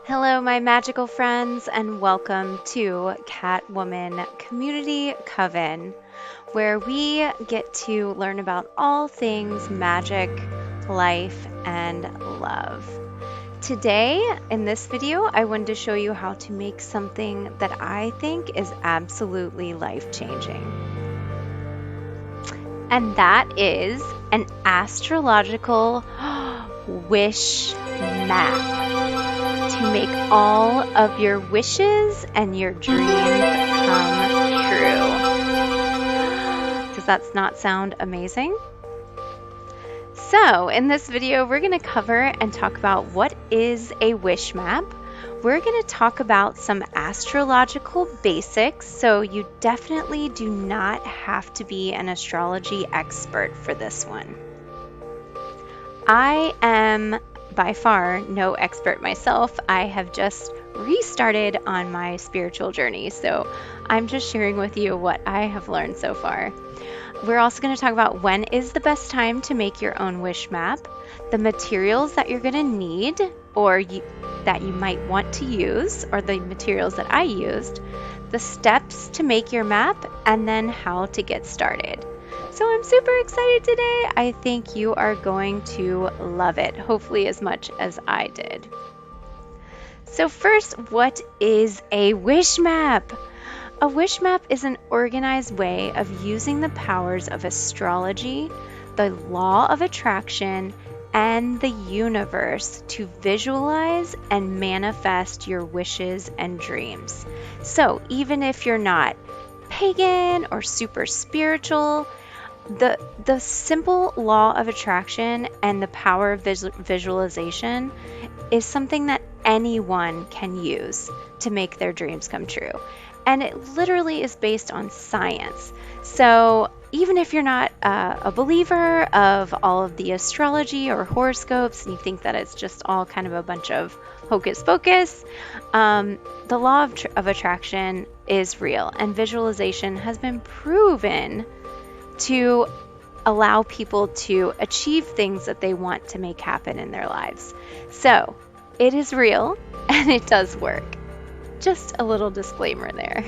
Hello, my magical friends, and welcome to Catwoman Community Coven, where we get to learn about all things magic, life, and love. Today, in this video, I wanted to show you how to make something that I think is absolutely life-changing. And that is an astrological wish map to make all of your wishes and your dreams come true. Does that not sound amazing? So in this video, we're going to cover and talk about what is a wish map. We're going to talk about some astrological basics, so you definitely do not have to be an astrology expert for this one. I am by far no expert myself. I have just restarted on my spiritual journey, so I'm just sharing with you what I have learned so far. We're also going to talk about when is the best time to make your own wish map, the materials that you're going to need or that you might want to use, or the materials that I used, the steps to make your map, and then how to get started. So I'm super excited today. I think you are going to love it, hopefully as much as I did. So first, what is a wish map? A wish map is an organized way of using the powers of astrology, the law of attraction, and the universe to visualize and manifest your wishes and dreams. So even if you're not pagan or super spiritual, the simple law of attraction and the power of visualization is something that anyone can use to make their dreams come true. And it literally is based on science. So even if you're not a believer of all of the astrology or horoscopes and you think that it's just all kind of a bunch of hocus pocus, the law of attraction is real, and visualization has been proven to allow people to achieve things that they want to make happen in their lives. So it is real and it does work. Just a little disclaimer there.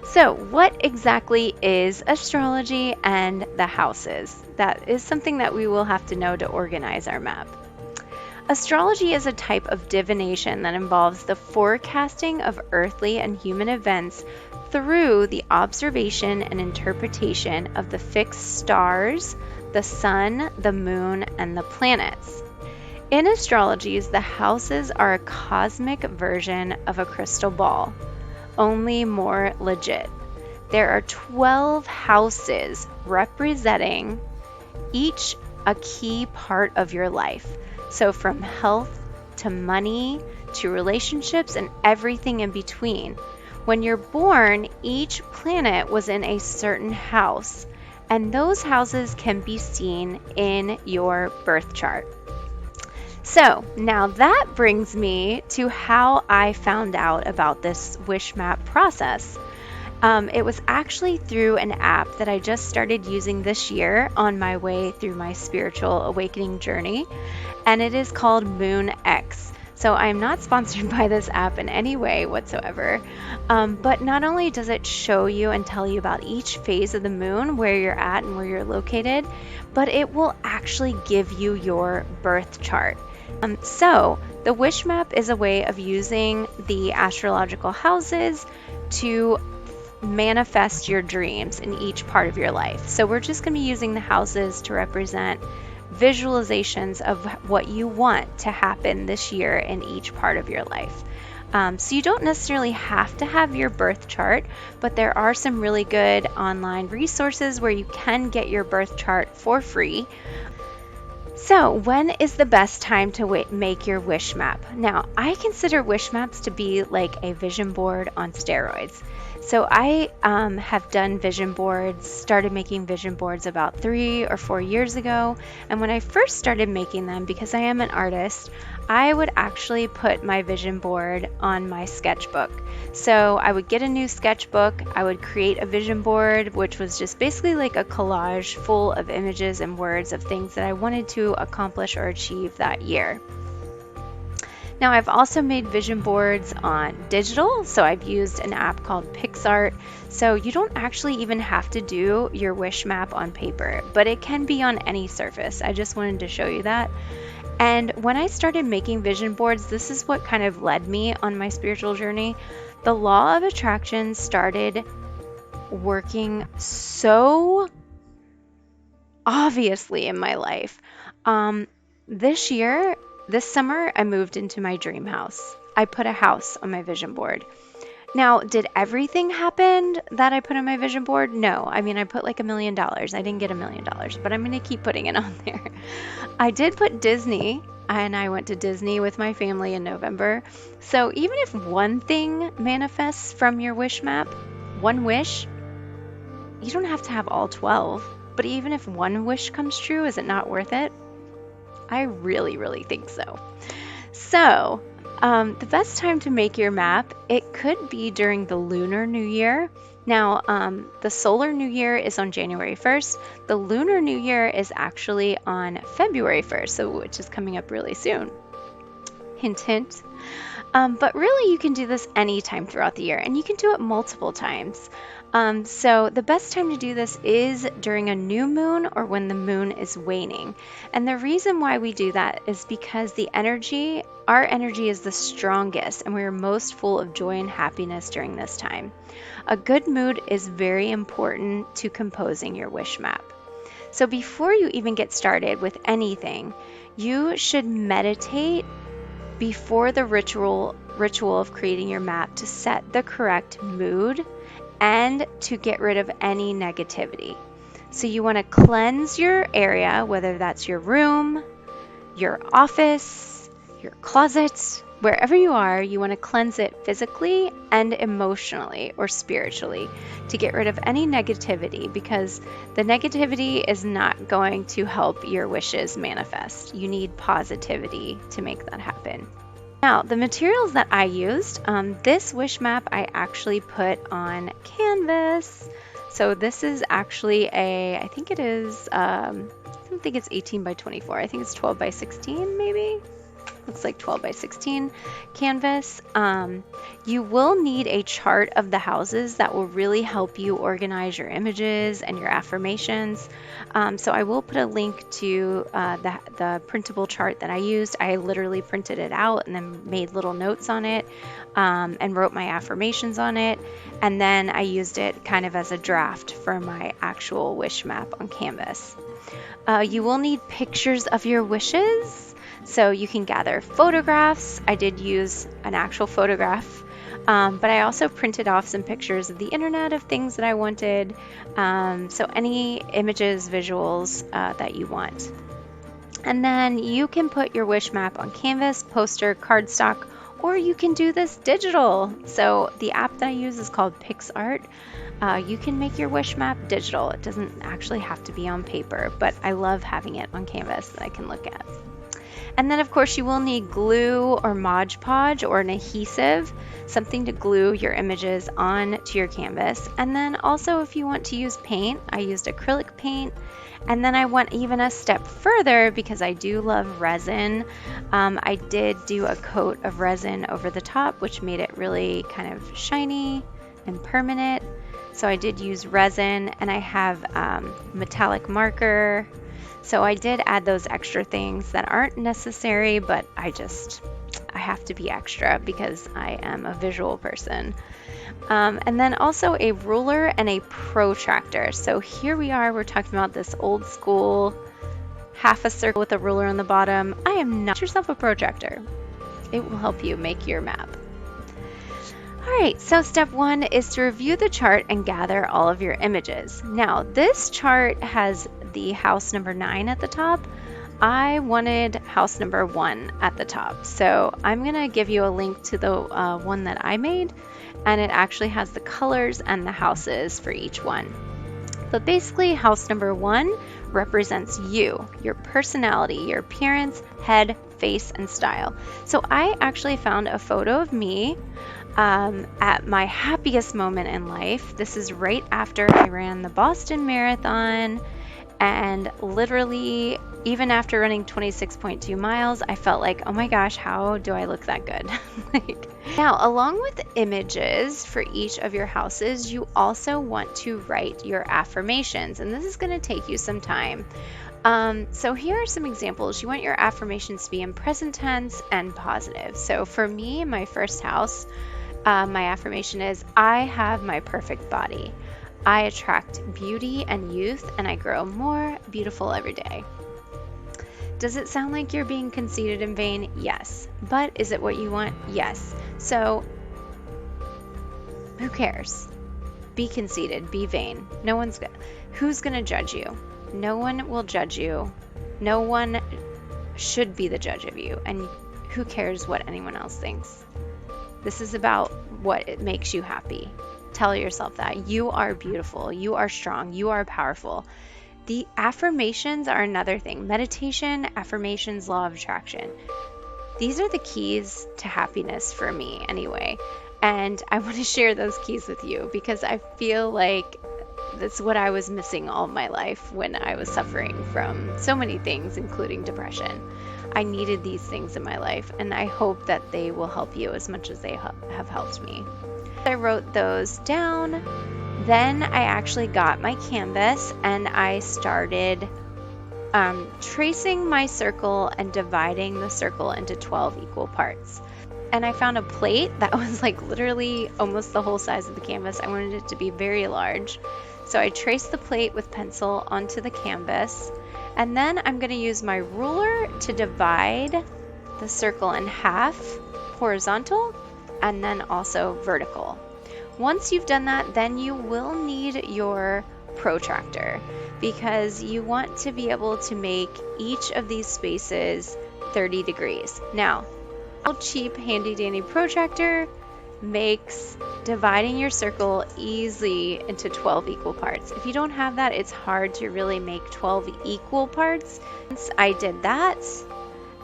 So what exactly is astrology and the houses? That is something that we will have to know to organize our map. Astrology is a type of divination that involves the forecasting of earthly and human events through the observation and interpretation of the fixed stars, the sun, the moon, and the planets. In astrology, the houses are a cosmic version of a crystal ball, only more legit. There are 12 houses representing each a key part of your life. So from health to money to relationships and everything in between. When you're born, each planet was in a certain house, and those houses can be seen in your birth chart. So now that brings me to how I found out about this wish map process. It was actually through an app that I just started using this year on my way through my spiritual awakening journey, and it is called Moon X. So I'm not sponsored by this app in any way whatsoever, but not only does it show you and tell you about each phase of the moon, where you're at and where you're located, but it will actually give you your birth chart. So the wish map is a way of using the astrological houses to manifest your dreams in each part of your life. So we're just going to be using the houses to represent visualizations of what you want to happen this year in each part of your life. So you don't necessarily have to have your birth chart, but there are some really good online resources where you can get your birth chart for free. So when is the best time to make your wish map? Now, I consider wish maps to be like a vision board on steroids. So I have done vision boards, started making vision boards about 3 or 4 years ago. And when I first started making them, because I am an artist, I would actually put my vision board on my sketchbook. So I would get a new sketchbook, I would create a vision board, which was just basically like a collage full of images and words of things that I wanted to accomplish or achieve that year. Now, I've also made vision boards on digital, so I've used an app called PixArt. So you don't actually even have to do your wish map on paper, but it can be on any surface. I just wanted to show you that. And when I started making vision boards, this is what kind of led me on my spiritual journey. The law of attraction started working so obviously in my life. This summer, I moved into my dream house. I put a house on my vision board. Now, did everything happen that I put on my vision board? No. I mean, I put like $1 million. I didn't get $1 million, but I'm going to keep putting it on there. I did put Disney, and I went to Disney with my family in November. So even if one thing manifests from your wish map, one wish, you don't have to have all 12. But even if one wish comes true, is it not worth it? I really, really think so. So, the best time to make your map, it could be during the Lunar New Year. Now, the Solar New Year is on January 1st. The Lunar New Year is actually on February 1st, so which is coming up really soon. Hint, hint. But really, you can do this anytime throughout the year, and you can do it multiple times. So the best time to do this is during a new moon or when the moon is waning. And the reason why we do that is because our energy is the strongest, and we are most full of joy and happiness during this time. A good mood is very important to composing your wish map. So before you even get started with anything, you should meditate before the ritual of creating your map to set the correct mood and to get rid of any negativity. So you want to cleanse your area, whether that's your room, your office, your closet, wherever you are, you want to cleanse it physically and emotionally or spiritually to get rid of any negativity, because the negativity is not going to help your wishes manifest. You need positivity to make that happen. Now, the materials that I used, this wish map I actually put on canvas. So this is actually I think it is, I don't think it's 18 by 24. I think it's 12 by 16 maybe. Looks like 12 by 16 canvas. You will need a chart of the houses that will really help you organize your images and your affirmations. So I will put a link to the printable chart that I used. I literally printed it out and then made little notes on it and wrote my affirmations on it. And then I used it kind of as a draft for my actual wish map on canvas. You will need pictures of your wishes. So you can gather photographs. I did use an actual photograph, but I also printed off some pictures of the internet of things that I wanted. So any images, visuals that you want. And then you can put your wish map on canvas, poster, cardstock, or you can do this digital. So the app that I use is called PixArt. You can make your wish map digital. It doesn't actually have to be on paper, but I love having it on canvas that I can look at. And then of course you will need glue or Mod Podge or an adhesive, something to glue your images on to your canvas. And then also if you want to use paint, I used acrylic paint. And then I went even a step further because I do love resin. I did do a coat of resin over the top, which made it really kind of shiny and permanent. So I did use resin, and I have metallic marker. So I did add those extra things that aren't necessary, but I have to be extra because I am a visual person. And then also a ruler and a protractor. So here we're talking about this old school half a circle with a ruler on the bottom. I am not yourself a protractor. It will help you make your map. All right, so step 1 is to review the chart and gather all of your images. Now, this chart has the house number 9 at the top. I wanted house number 1 at the top. So I'm gonna give you a link to the one that I made, and it actually has the colors and the houses for each one. But basically, house number 1 represents you, your personality, your appearance, head, face, and style. So I actually found a photo of me at my happiest moment in life. This is right after I ran the Boston Marathon, and literally Even after running 26.2 miles, I felt like, oh my gosh, how do I look that good? Now, along with images for each of your houses, you also want to write your affirmations, and this is going to take you some time. So here are some examples. You want your affirmations to be in present tense and positive. So for me, my first house, my affirmation is, I have my perfect body. I attract beauty and youth, and I grow more beautiful every day. Does it sound like you're being conceited and vain? Yes. But is it what you want? Yes. So who cares? Be conceited, be vain. Who's going to judge you? No one will judge you. No one should be the judge of you. And who cares what anyone else thinks? This is about what makes you happy. Tell yourself that. You are beautiful. You are strong. You are powerful. The affirmations are another thing. Meditation, affirmations, law of attraction. These are the keys to happiness for me anyway. And I want to share those keys with you because I feel like that's what I was missing all my life when I was suffering from so many things, including depression. I needed these things in my life, and I hope that they will help you as much as they have helped me. I wrote those down. Then I actually got my canvas and I started tracing my circle and dividing the circle into 12 equal parts. And I found a plate that was like literally almost the whole size of the canvas. I wanted it to be very large. So I traced the plate with pencil onto the canvas. And then I'm going to use my ruler to divide the circle in half, horizontal, and then also vertical. Once you've done that, then you will need your protractor because you want to be able to make each of these spaces 30 degrees. Now, a cheap handy dandy protractor makes dividing your circle easy into 12 equal parts. If you don't have that, it's hard to really make 12 equal parts. Once I did that,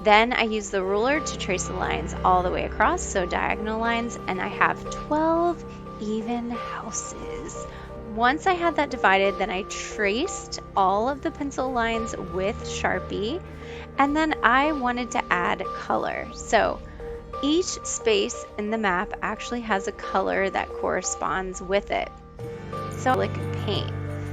then I used the ruler to trace the lines all the way across, so diagonal lines, and I have 12 even houses. Once I had that divided, then I traced all of the pencil lines with Sharpie, and then I wanted to add color. So each space in the map actually has a color that corresponds with it. So acrylic paint.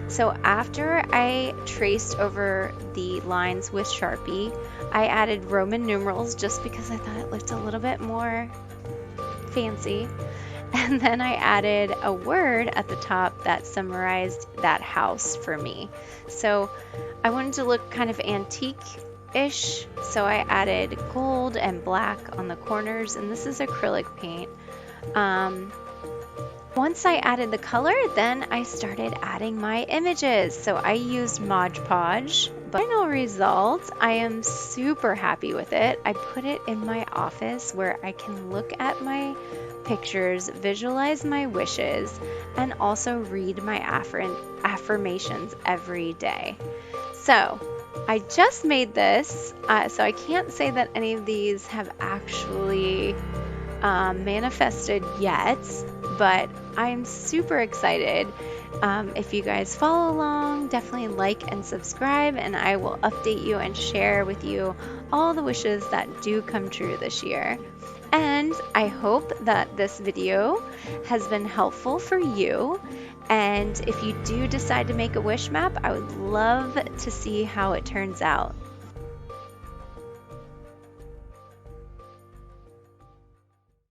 So after I traced over the lines with Sharpie, I added Roman numerals just because I thought it looked a little bit more fancy. And then I added a word at the top that summarized that house for me. So I wanted to look kind of antique-ish, so I added gold and black on the corners, and this is acrylic paint. Once I added the color, then I started adding my images. So I used Mod Podge. Final result, I am super happy with it. I put it in my office where I can look at my pictures, visualize my wishes, and also read my affirmations every day. So I just made this, so I can't say that any of these have actually manifested yet, but I'm super excited. If you guys follow along, definitely like and subscribe, and I will update you and share with you all the wishes that do come true this year. And I hope that this video has been helpful for you. And if you do decide to make a wish map, I would love to see how it turns out.